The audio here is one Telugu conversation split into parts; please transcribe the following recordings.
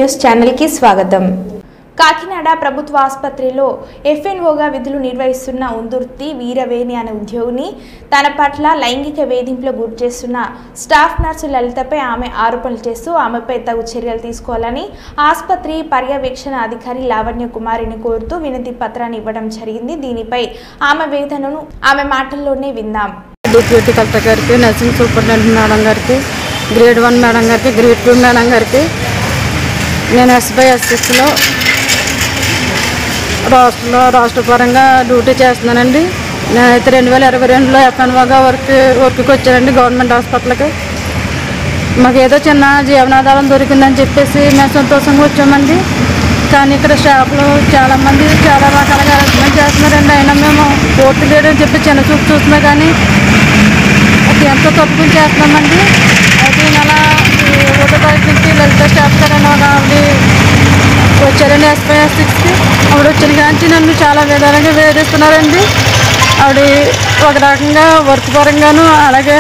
న్యూస్ ఛానల్ కి స్వాగతం. కాకినాడ ప్రభుత్వ ఆసుపత్రిలో ఎఫ్ఎన్ఓగా విధులు నిర్వహిస్తున్న ఉందుర్తి వీరవేణి అనే ఉద్యోగిని తన పట్ల లైంగిక వేధింపులకు గురి చేస్తున్న స్టాఫ్ నర్సు లలితపై ఆమె ఆరోపణలు చేస్తూ ఆమెపై తగు చర్యలు తీసుకోవాలని ఆసుపత్రి పర్యవేక్షణ అధికారి లావణ్య కుమారిని కోరుతూ వినతి పత్రాన్ని ఇవ్వడం జరిగింది. దీనిపై ఆమె వేదనను ఆమె మాటల్లోనే విందాం. డిప్యూటీ కలెక్టర్ గారికి, నర్సింగ్ సూపరింటెండెంట్ మేడం గారికి, గ్రేడ్ 1 మేడం గారికి, గ్రేడ్ 2 మేడం గారికి నేను SBSSలో రాష్ట్ర పరంగా డ్యూటీ చేస్తున్నానండి. నేనైతే 2022లో ఎఫ్ఎన్ఓగా వర్క్కి వచ్చానండి గవర్నమెంట్ హాస్పిటల్కి. మాకు ఏదో చిన్న జీవనాధారం దొరికిందని చెప్పేసి మేము సంతోషంగా వచ్చామండి. కానీ ఇక్కడ స్టాఫ్లో చాలామంది చాలా రకాలుగా అరెస్ట్మెంట్ చేస్తున్నారండి. అయినా మేము కోర్టు లేడని చెప్పి చిన్న చూపు చూస్తున్నా కానీ అది ఎంతో తప్పుకుని చేస్తున్నామండి. అయితే ఈ నెల 1వ తారీఖు నుంచి లలిత స్టాఫ్ గారు వచ్చారండి SBSSకి. ఆవిడ వచ్చిన కానీ నన్ను చాలా విధాలుగా వేధిస్తున్నారండి. ఆవిడ ఒక రకంగా వర్క్ పరంగాను, అలాగే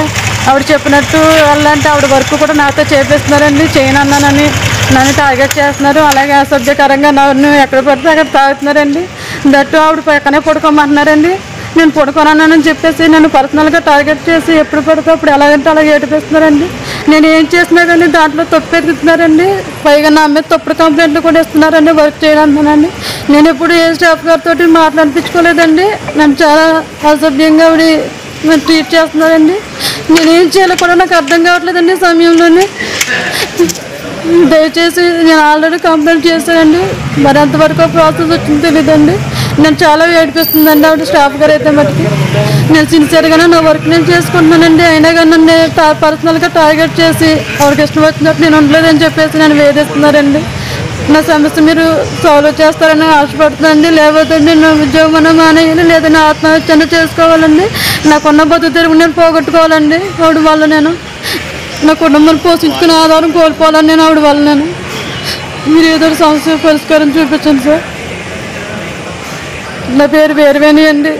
ఆవిడ చెప్పినట్టు వెళ్ళాలంటే ఆవిడ వర్క్ కూడా నాతో చేపిస్తున్నారండి. చేయనన్నానని నన్ను టార్గెట్ చేస్తున్నారు. అలాగే అసభ్యకరంగా నన్ను ఎక్కడ పడితే అక్కడ తాగుతున్నారండి. దట్టు ఆవిడ పక్కనే పడుకోమంటున్నారండి. నేను పడుకోనన్నానని చెప్పేసి నన్ను పర్సనల్గా టార్గెట్ చేసి ఎప్పుడు పడితే అప్పుడు ఎలాగంటే అలాగే ఏడిపిస్తున్నారండి. నేను ఏం చేసినా కానీ దాంట్లో తప్పు ఎదుగుతున్నారండి. పైగా నా మీద తప్పుడు కంప్లైంట్లు కూడా ఇస్తున్నారండి వర్క్ చేయడానికి. నేను ఎప్పుడు ఏ స్టాఫ్ గారితో మాట్లాడిపించుకోలేదండి. నన్ను చాలా అసభ్యంగా ఆవిడ నన్ను ట్రీట్ చేస్తున్నారండి. నేనేం చేయాలో కూడా నాకు అర్థం కావట్లేదండి సమయంలోనే. దయచేసి నేను ఆల్రెడీ కంప్లైంట్ చేశానండి. మరి అంతవరకు ప్రాసెస్ వచ్చింది తెలియదండి. నేను చాలా ఏడిపిస్తుందండి ఆవిడ స్టాఫ్ గారు అయితే మటుకి. నేను సిన్సియర్గానే నా వర్క్ నేను చేసుకుంటున్నానండి. అయినా కానీ నన్ను పర్సనల్గా టార్గెట్ చేసి ఆవిడకి ఇష్టం వచ్చినట్టు నేను ఉండలేదని చెప్పేసి నన్ను వేధిస్తున్నారండి. నా సమస్య మీరు సాల్వ్ చేస్తారని ఆశపడుతున్నానండి. లేకపోతే నా ఉద్యోగం మానేయాలి, లేదా నా ఆత్మహత్య చేసుకోవాలండి. నాకున్న బతుకు తెరుగు నేను పోగొట్టుకోవాలండి. ఆవిడ వల్ల నేను నా కుటుంబాన్ని పోషించుకునే ఆధారం కోల్పోవాలని నేను ఆవిడ వల్ల మీరు ఏదో సమస్య పరిష్కారం చూపించండి సార్. నా పేరు వీరవేణి అండి.